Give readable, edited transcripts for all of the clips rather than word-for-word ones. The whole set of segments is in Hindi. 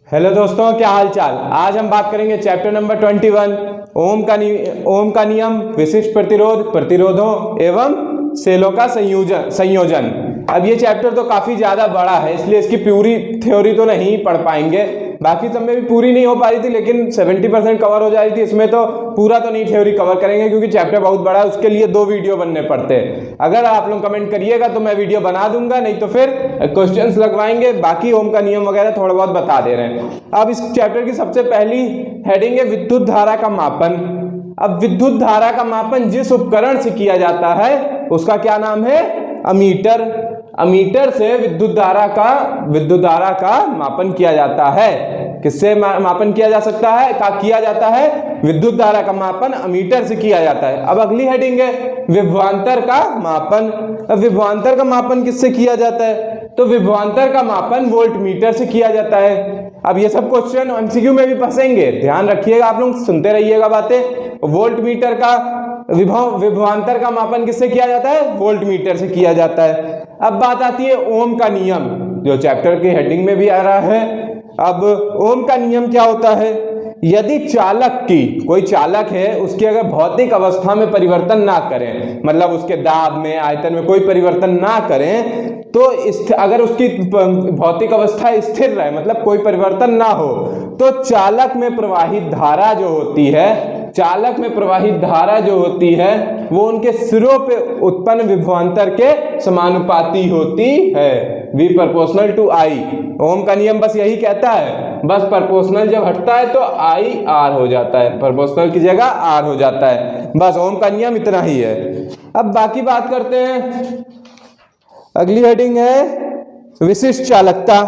हेलो दोस्तों, क्या हाल चाल। आज हम बात करेंगे चैप्टर नंबर 21 ओम का नियम, विशिष्ट प्रतिरोध, प्रतिरोधों एवं सेलों का संयोजन। अब ये चैप्टर तो काफी ज्यादा बड़ा है, इसलिए इसकी पूरी थ्योरी तो नहीं पढ़ पाएंगे। बाकी सब में भी पूरी नहीं हो पा रही थी, लेकिन 70% कवर हो जा रही थी। इसमें तो पूरा तो नहीं थ्योरी कवर करेंगे, क्योंकि चैप्टर बहुत बड़ा है। उसके लिए 2 वीडियो बनने पड़ते हैं। अगर आप लोग कमेंट करिएगा तो मैं वीडियो बना दूंगा, नहीं तो फिर क्वेश्चंस लगवाएंगे। बाकी ओम का नियम वगैरह थोड़ा बहुत बता दे रहे हैं। अब इस चैप्टर की सबसे पहली हेडिंग है विद्युत धारा का मापन। अब विद्युत धारा का मापन जिस उपकरण से किया जाता है उसका क्या नाम है? अमीटर। अमीटर से विद्युत धारा का मापन किया जाता है। किससे मापन किया जा सकता है? किया जाता है विद्युत धारा का मापन अमीटर से किया जाता है। अब अगली हेडिंग है विभवांतर का मापन। अब विभवांतर का मापन किससे किया जाता है? तो विभवांतर का मापन वोल्टमीटर से किया जाता है। अब ये सब क्वेश्चन एमसीक्यू में भी फंसेंगे, ध्यान रखिएगा, आप लोग सुनते रहिएगा बातें। वोल्टमीटर का विभवांतर का मापन किससे किया जाता है? वोल्टमीटर से किया जाता है। अब बात आती है ओम का नियम, जो चैप्टर की हेडिंग में भी आ रहा है। अब ओम का नियम क्या होता है? यदि कोई चालक है, उसकी अगर भौतिक अवस्था में परिवर्तन ना करें, मतलब उसके दाब में, आयतन में कोई परिवर्तन ना करें, तो अगर उसकी भौतिक अवस्था स्थिर रहे, मतलब कोई परिवर्तन ना हो, तो चालक में प्रवाहित धारा जो होती है वो उनके सिरों पे उत्पन्न विभवांतर के समानुपाती होती है। V proportional to I। Ohm का नियम बस यही कहता है, बस प्रोपोर्शनल जब हटता है तो I R हो जाता है, प्रोपोर्शनल की जगह R हो जाता है। बस ओम का नियम इतना ही है। अब बाकी बात करते हैं। अगली हेडिंग है विशिष्ट चालकता।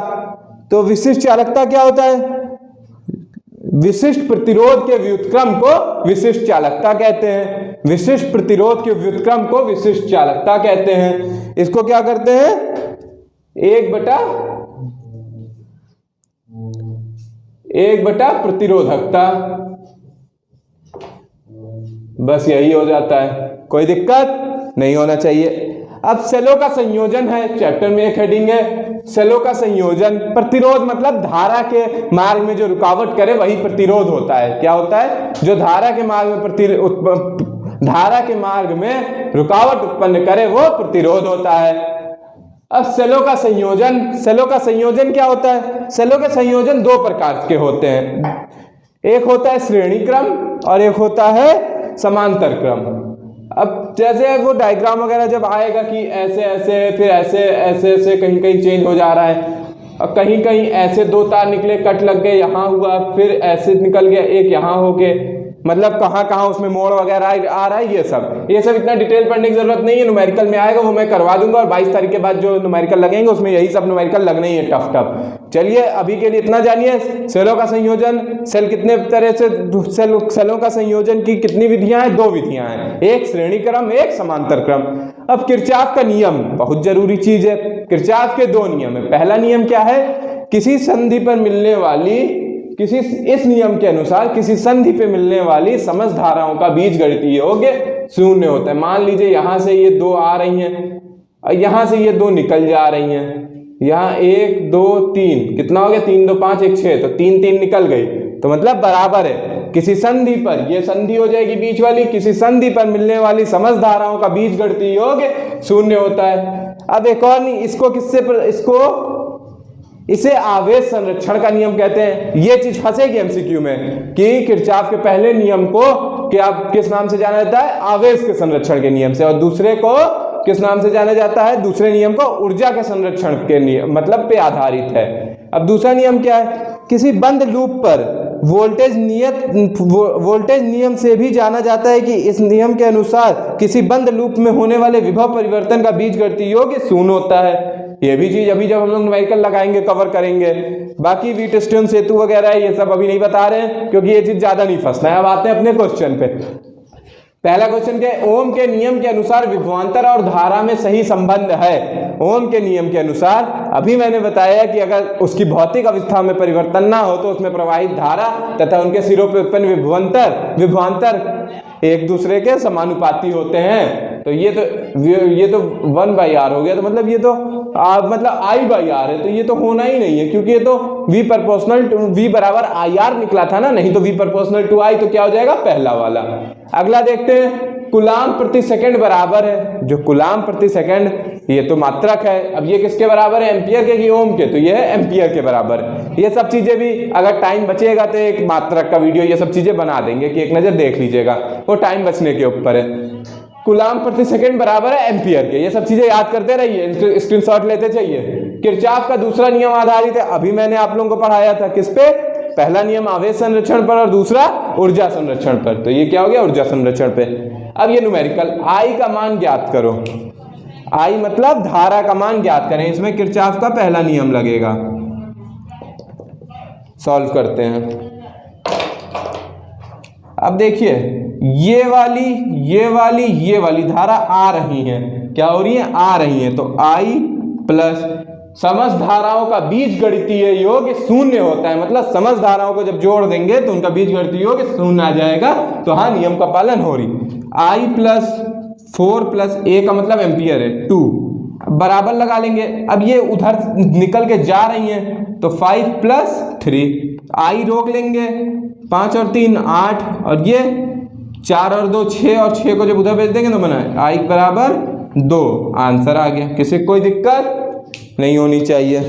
तो विशिष्ट चालकता क्या होता है? विशिष्ट प्रतिरोध के व्युत्क्रम को विशिष्ट चालकता कहते हैं। विशिष्ट प्रतिरोध के व्युत्क्रम को विशिष्ट चालकता कहते हैं। इसको क्या करते हैं? 1/1 प्रतिरोधकता। बस यही हो जाता है, कोई दिक्कत नहीं होना चाहिए। अब सेलों का संयोजन है, चैप्टर में एक हेडिंग है सेलों का संयोजन। प्रतिरोध मतलब धारा के मार्ग में जो रुकावट करे वही प्रतिरोध होता है। क्या होता है? जो धारा के मार्ग में रुकावट उत्पन्न करे वो प्रतिरोध होता है। अब सेलों का संयोजन क्या होता है? सेलों के संयोजन 2 प्रकार के होते हैं। एक होता है श्रेणी क्रम और एक होता है समांतर क्रम। अब जैसे वो डायग्राम वगैरह जब आएगा कि ऐसे ऐसे, फिर ऐसे कहीं कहीं चेंज हो जा रहा है, और कहीं कहीं ऐसे 2 तार निकले, कट लग गए, यहाँ हुआ, फिर ऐसे निकल गया, एक यहाँ हो गए, मतलब कहाँ उसमें मोड़ वगैरह आ रहा है। ये सब इतना डिटेल पढ़ने की जरूरत नहीं है। न्यूमेरिकल में आएगा वो मैं करवा दूंगा, और 22 तारीख के बाद जो न्यूमेरिकल लगेंगे उसमें यही सब न्यूमेरिकल लगने ही है, टफ। चलिए अभी के लिए इतना जानिए। सेलों का संयोजन, सेल कितने तरह से, सेलों का संयोजन की कितनी विधियां हैं? 2 विधियां हैं, एक श्रेणी क्रम, एक समांतर क्रम। अब किरचॉफ का नियम बहुत जरूरी चीज है। किरचॉफ के 2 नियम है। पहला नियम क्या है? इस नियम के अनुसार किसी संधि पे मिलने वाली समस्त धाराओं का बीजगणितीय योग 0 होता है। मान लीजिए यहां से ये 2 आ रही हैं और यहां से ये 2 निकल जा रही हैं। यहाँ 1 2 3 कितना हो गया? 3 2 5 1 6, तो 3 निकल गई, तो मतलब बराबर है। किसी संधि पर, ये संधि हो जाएगी बीच वाली, किसी संधि पर मिलने वाली समस्त धाराओं का बीजगणितीय योग 0 होता है। अब एक और इसे आवेश संरक्षण का नियम कहते हैं। ये चीज फंसेगी एमसीक्यू में कि किरचॉफ के पहले नियम को क्या किस नाम से जाना जाता है? आवेश के संरक्षण के नियम से, और दूसरे को किस नाम से जाना जाता है? दूसरे नियम को ऊर्जा के संरक्षण के नियम मतलब पे आधारित है। अब दूसरा नियम क्या है? किसी बंद लूप पर वोल्टेज नियम से भी जाना जाता है कि इस नियम के अनुसार किसी बंद लूप में होने वाले विभव परिवर्तन का बीजगणितीय योग 0 होता है। ये भी चीज अभी जब हम लोग न्यूमेरिकल लगाएंगे कवर करेंगे। बाकी व्हीटस्टोन सेतु वगैरह ये सब अभी नहीं बता रहे हैं, क्योंकि ये चीज ज्यादा नहीं फंसना है। अब आते हैं अपने क्वेश्चन पे। पहला क्वेश्चन क्या है? ओम के नियम के अनुसार विभवांतर और धारा में सही संबंध है। ओम के नियम के अनुसार अभी मैंने बताया कि अगर उसकी भौतिक अवस्था में परिवर्तन ना हो तो उसमें प्रवाहित धारा तथा उनके सिरों पर उत्पन्न विभवांतर एक दूसरे के समानुपाती होते हैं। तो ये तो 1/r हो गया, तो मतलब ये तो मतलब I/r है, तो ये तो होना ही नहीं है, क्योंकि ये तो v प्रोपोर्शनल टू v बराबर IR निकला था ना, नहीं तो v प्रोपोर्शनल टू I, तो क्या हो जाएगा पहला वाला। अगला देखते हैं, कूलाम प्रति सेकंड बराबर है, जो कूलाम प्रति सेकंड ये तो मात्रक है, अब ये किसके बराबर है, एम्पियर के कि ओम के, तो ये है एम्पियर के बराबर। ये सब चीजें भी अगर टाइम बचेगा तो एक मात्रक का वीडियो ये सब चीजें बना देंगे कि एक नजर देख लीजिएगा, वो टाइम बचने के ऊपर है। कूलाम प्रति सेकंड बराबर है एम्पियर के, ये सब चीजें याद करते रहिए, स्क्रीनशॉट लेते चाहिए। किरचॉफ का दूसरा नियम आधारित है, अभी मैंने आप लोगों को पढ़ाया था किस पे, पहला नियम आवेश संरक्षण पर और दूसरा ऊर्जा संरक्षण पर, तो ये क्या हो गया ऊर्जा संरक्षण पे। अब ये न्यूमेरिकल I का मान ज्ञात करो, I मतलब धारा का मान ज्ञात करें, इसमें किरचॉफ का पहला नियम लगेगा। सॉल्व करते हैं। अब देखिए ये वाली धारा आ रही है, क्या हो रही है, आ रही है, तो I प्लस समस्त धाराओं का बीजगणितीय योग शून्य होता है, मतलब समस्त धाराओं को जब जोड़ देंगे तो उनका बीजगणितीय योग शून्य आ जाएगा, तो हाँ नियम का पालन हो रही। I प्लस 4 प्लस a का मतलब एम्पियर है 2, बराबर लगा लेंगे। अब ये उधर निकल के जा रही हैं, तो 5 प्लस 3, I रोक लेंगे, 5 और 3 8, और ये 4 और 2 6, और 6 को जब उधर भेज देंगे तो बना I बराबर 2, आंसर आ गया। किसी कोई दिक्कत नहीं होनी चाहिए।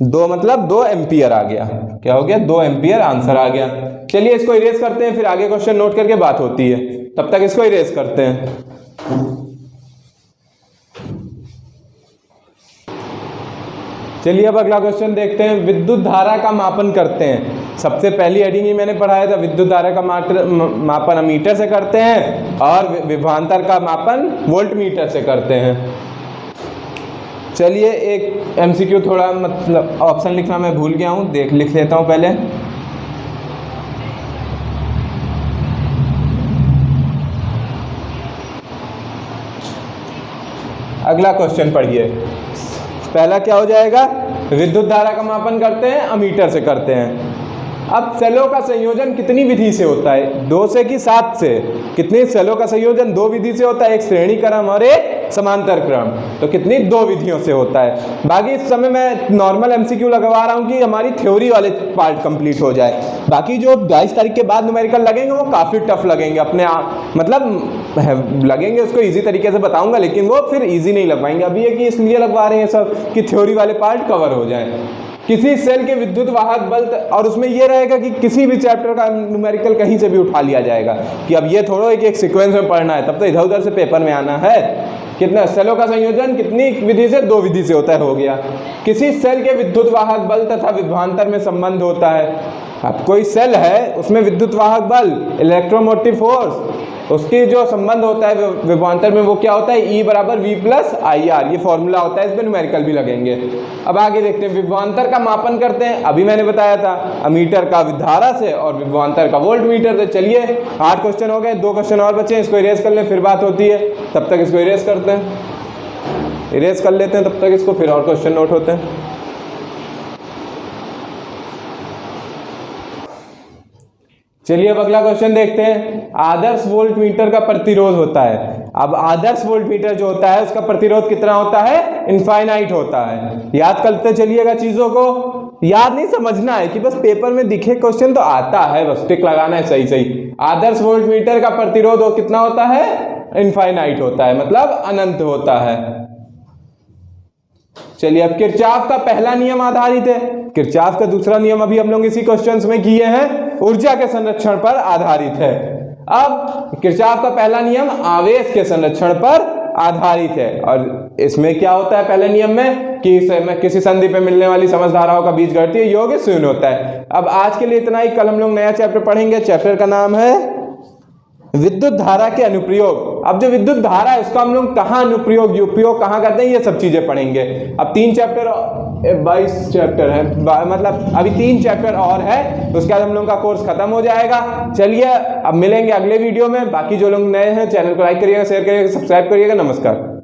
2 मतलब 2 एम्पियर आ गया, क्या हो गया 2 एम्पियर आंसर आ गया। चलिए इसको इरेज करते हैं, फिर आगे क्वेश्चन नोट करके बात होती है, तब तक इसको इरेज करते हैं। चलिए अब अगला क्वेश्चन देखते हैं, विद्युत धारा का मापन करते हैं। सबसे पहली हेडिंग ही मैंने पढ़ाया था, विद्युत धारा का मापन अमीटर से करते हैं और विभवांतर का मापन वोल्ट मीटर से करते हैं। चलिए एक एमसीक्यू थोड़ा मतलब ऑप्शन लिखना मैं भूल गया हूँ, लिख लेता हूँ पहले। अगला क्वेश्चन पढ़िए, पहला क्या हो जाएगा, विद्युत धारा का मापन करते हैं अमीटर से करते हैं। अब सेलों का संयोजन कितनी विधि से होता है, 2 से कि 7 से, कितनी सेलों का संयोजन 2 विधि से होता है, एक श्रेणी क्रम और एक समांतर क्रम, तो कितनी 2 विधियों से होता है। बाकी इस समय मैं नॉर्मल एमसीक्यू लगवा रहा हूँ कि हमारी थ्योरी वाले पार्ट कंप्लीट हो जाए, बाकी जो 22 तारीख के बाद न्यूमेरिकल लगेंगे वो काफ़ी टफ लगेंगे, अपने आप मतलब लगेंगे, उसको ईजी तरीके से बताऊंगा, लेकिन वो फिर ईजी नहीं लग पाएंगे। अभी ये कि इसलिए लगवा रहे हैं सब कि थ्योरी वाले पार्ट कवर हो जाए। किसी सेल के विद्युत वाहक बल, और उसमें यह रहेगा कि किसी भी चैप्टर का न्यूमेरिकल कहीं से भी उठा लिया जाएगा, कि अब ये थोड़ा एक सीक्वेंस में पढ़ना है, तब तो इधर उधर से पेपर में आना है। कितना सेलों का संयोजन कितनी विधि से, 2 विधि से होता है, हो गया। किसी सेल के विद्युत वाहक बल तथा विभवांतर में संबंध होता है। अब कोई सेल है उसमें विद्युत वाहक बल इलेक्ट्रोमोटिव फोर्स, उसकी जो संबंध होता है विभवांतर में वो क्या होता है, E बराबर V प्लस IR, ये फॉर्मूला होता है, इस पर न्यूमेरिकल भी लगेंगे। अब आगे देखते हैं, विभवांतर का मापन करते हैं। अभी मैंने बताया था अमीटर का धारा से और विभवांतर का वोल्ट मीटर से। चलिए 8 क्वेश्चन हो गए, 2 क्वेश्चन और बचे हैं, इसको इरेज कर लें फिर बात होती है, तब तक इसको इरेज करते हैं, इरेज कर लेते हैं, तब तक इसको फिर और क्वेश्चन नोट होते हैं। चलिए अब अगला क्वेश्चन देखते हैं, आदर्श वोल्ट मीटर का प्रतिरोध होता है। अब आदर्श वोल्ट मीटर जो होता है उसका प्रतिरोध कितना होता है, इनफाइनाइट होता है। याद करते चलिएगा, चीजों को याद नहीं समझना है कि बस पेपर में दिखे क्वेश्चन तो आता है, बस टिक लगाना है सही सही। आदर्श वोल्ट मीटर का प्रतिरोध कितना होता है, इनफाइनाइट होता है, मतलब अनंत होता है। चलिए अब किरचॉफ का पहला नियम आधारित है, किरचॉफ का दूसरा नियम अभी हम लोग इसी क्वेश्चंस में किए हैं, ऊर्जा के संरक्षण पर आधारित है। अब किरचॉफ का पहला नियम आवेश के संरक्षण पर आधारित है, और इसमें क्या होता है पहले नियम में कि किसी संधि पे मिलने वाली समस्त धाराओं का बीजगणितीय योग शून्य होता है। अब आज के लिए इतना ही, कल हम लोग नया चैप्टर पढ़ेंगे, चैप्टर का नाम है विद्युत धारा के अनुप्रयोग। अब जो विद्युत धारा है उसका हम लोग कहाँ अनुप्रयोग उपयोग कहाँ करते हैं, ये सब चीजें पढ़ेंगे। अब 3 चैप्टर 22 चैप्टर है, मतलब अभी 3 चैप्टर और है, उसके बाद हम लोग का कोर्स खत्म हो जाएगा। चलिए अब मिलेंगे अगले वीडियो में। बाकी जो लोग नए हैं चैनल को लाइक करिएगा, शेयर करिएगा, सब्सक्राइब करिएगा। नमस्कार।